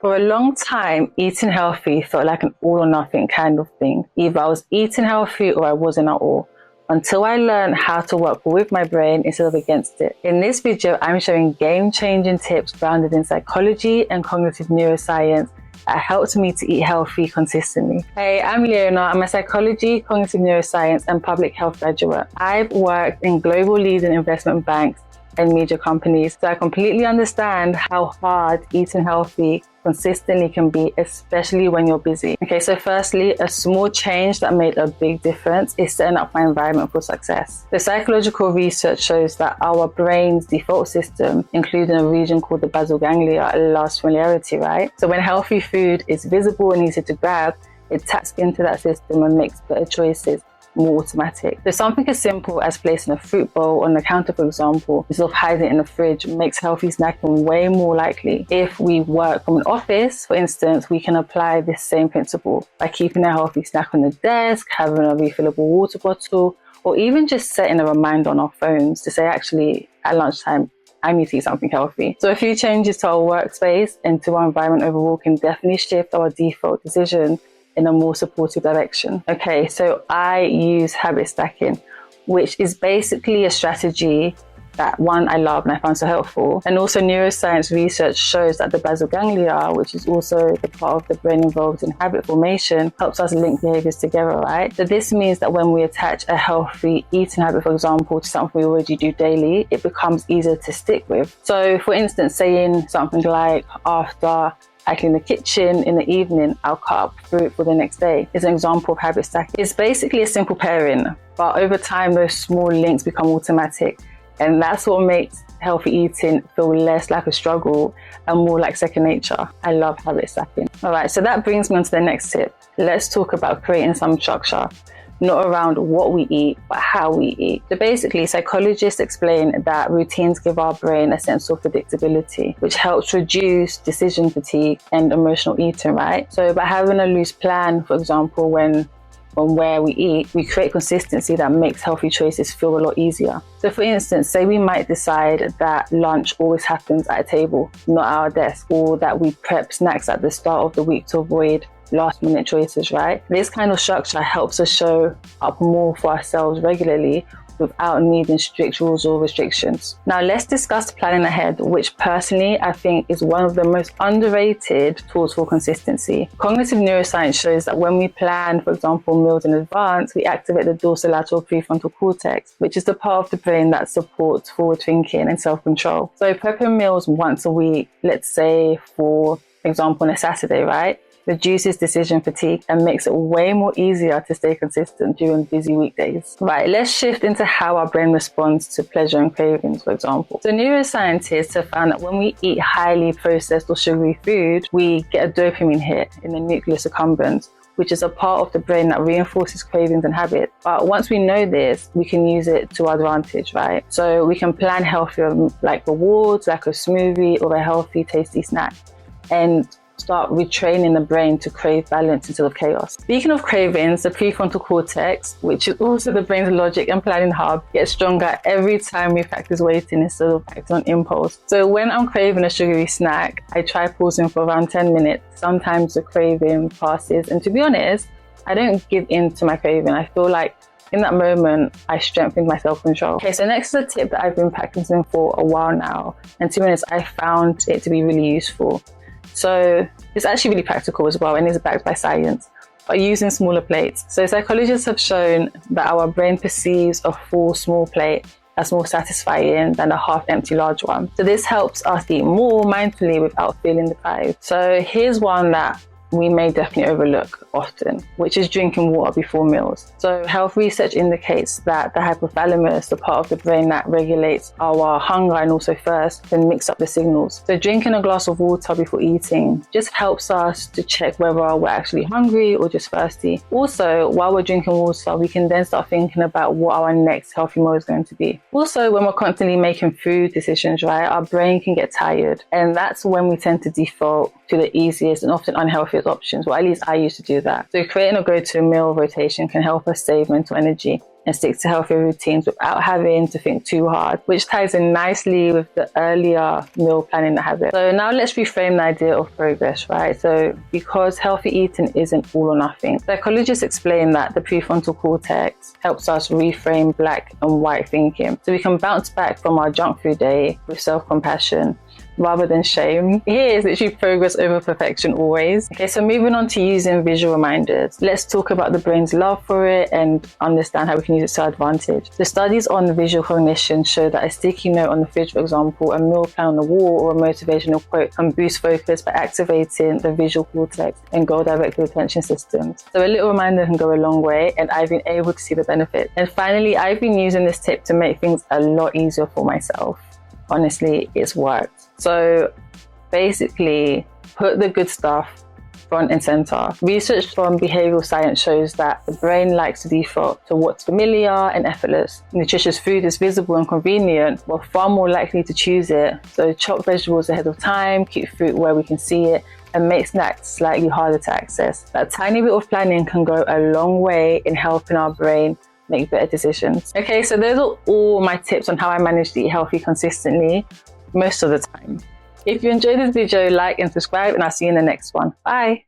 For a long time, eating healthy felt like an all or nothing kind of thing. Either I was eating healthy or I wasn't at all, until I learned how to work with my brain instead of against it. In this video, I'm showing game-changing tips grounded in psychology and cognitive neuroscience that helped me to eat healthy consistently. Hey, I'm Leona. I'm a psychology, cognitive neuroscience, and public health graduate. I've worked in global leading investment banks and media companies, so I completely understand how hard eating healthy consistently can be, especially when you're busy. Okay, so firstly, a small change that made a big difference is setting up my environment for success. The psychological research shows that our brain's default system, including a region called the basal ganglia, loves familiarity, right? So when healthy food is visible and easy to grab, it taps into that system and makes better choices more automatic. So something as simple as placing a fruit bowl on the counter, for example, instead of hiding it in the fridge, makes healthy snacking way more likely. If we work from an office, for instance, we can apply this same principle by keeping a healthy snack on the desk, having a refillable water bottle, or even just setting a reminder on our phones to say, actually, at lunchtime, I need to eat something healthy. So a few changes to our workspace and to our environment overall can definitely shift our default decision in a more supportive direction. Okay, so I use habit stacking, which is basically a strategy that, one, I love and I found so helpful. And also neuroscience research shows that the basal ganglia, which is also the part of the brain involved in habit formation, helps us link behaviors together, right? So this means that when we attach a healthy eating habit, for example, to something we already do daily, it becomes easier to stick with. So for instance, saying something like, after I clean the kitchen in the evening, I'll cut up fruit for the next day, is an example of habit stacking. It's basically a simple pairing, but over time, those small links become automatic. And that's what makes healthy eating feel less like a struggle and more like second nature. I love habit stacking. All right, so that brings me on to the next tip. Let's talk about creating some structure, not around what we eat, but how we eat. So basically, psychologists explain that routines give our brain a sense of predictability, which helps reduce decision fatigue and emotional eating, right? So by having a loose plan, for example, on where we eat, we create consistency that makes healthy choices feel a lot easier. So for instance, say we might decide that lunch always happens at a table, not at our desk, or that we prep snacks at the start of the week to avoid last minute choices, right? This kind of structure helps us show up more for ourselves regularly without needing strict rules or restrictions. Now let's discuss planning ahead, which personally I think is one of the most underrated tools for consistency. Cognitive neuroscience shows that when we plan, for example, meals in advance, we activate the dorsolateral prefrontal cortex, which is the part of the brain that supports forward thinking and self-control. So prepping meals once a week, let's say for example on a Saturday, right, reduces decision fatigue and makes it way more easier to stay consistent during busy weekdays. Right, let's shift into how our brain responds to pleasure and cravings, for example. So neuroscientists have found that when we eat highly processed or sugary food, we get a dopamine hit in the nucleus accumbens, which is a part of the brain that reinforces cravings and habits. But once we know this, we can use it to our advantage, right? So we can plan healthier, like rewards, like a smoothie or a healthy, tasty snack, and start retraining the brain to crave balance instead of chaos. Speaking of cravings, the prefrontal cortex, which is also the brain's logic and planning hub, gets stronger every time we practice waiting instead of acting on impulse. So when I'm craving a sugary snack, I try pausing for around 10 minutes. Sometimes the craving passes, and to be honest, I don't give in to my craving. I feel like in that moment, I strengthen my self-control. Okay, so next is a tip that I've been practicing for a while now, and to be honest, I found it to be really useful. So it's actually really practical as well and is backed by science, but using smaller plates. So psychologists have shown that our brain perceives a full small plate as more satisfying than a half empty large one. So this helps us eat more mindfully without feeling deprived. So here's one that we may definitely overlook often, which is drinking water before meals. So health research indicates that the hypothalamus, the part of the brain that regulates our hunger and also thirst, can mix up the signals. So drinking a glass of water before eating just helps us to check whether we're actually hungry or just thirsty. Also, while we're drinking water, we can then start thinking about what our next healthy meal is going to be. Also, when we're constantly making food decisions, right, our brain can get tired, and that's when we tend to default to the easiest and often unhealthiest options. Well, at least I used to do that. So creating a go-to meal rotation can help us save mental energy and stick to healthy routines without having to think too hard, which ties in nicely with the earlier meal planning habit. So now let's reframe the idea of progress, right? So because healthy eating isn't all or nothing, psychologists explain that the prefrontal cortex helps us reframe black and white thinking, so we can bounce back from our junk food day with self-compassion rather than shame. Here is literally progress over perfection always. Okay, so moving on to using visual reminders. Let's talk about the brain's love for it and understand how we can use it to our advantage. The studies on visual cognition show that a sticky note on the fridge, for example, a meal plan on the wall, or a motivational quote can boost focus by activating the visual cortex and goal-directed attention systems. So a little reminder can go a long way, and I've been able to see the benefit. And finally, I've been using this tip to make things a lot easier for myself. Honestly, it's worked. So basically, put the good stuff front and center. Research from behavioral science shows that the brain likes to default to what's familiar and effortless. Nutritious food is visible and convenient. We're far more likely to choose it. So chop vegetables ahead of time, keep fruit where we can see it, and make snacks slightly harder to access. That tiny bit of planning can go a long way in helping our brain make better decisions. Okay, so those are all my tips on how I manage to eat healthy consistently most of the time. If you enjoyed this video, like and subscribe, and I'll see you in the next one. Bye.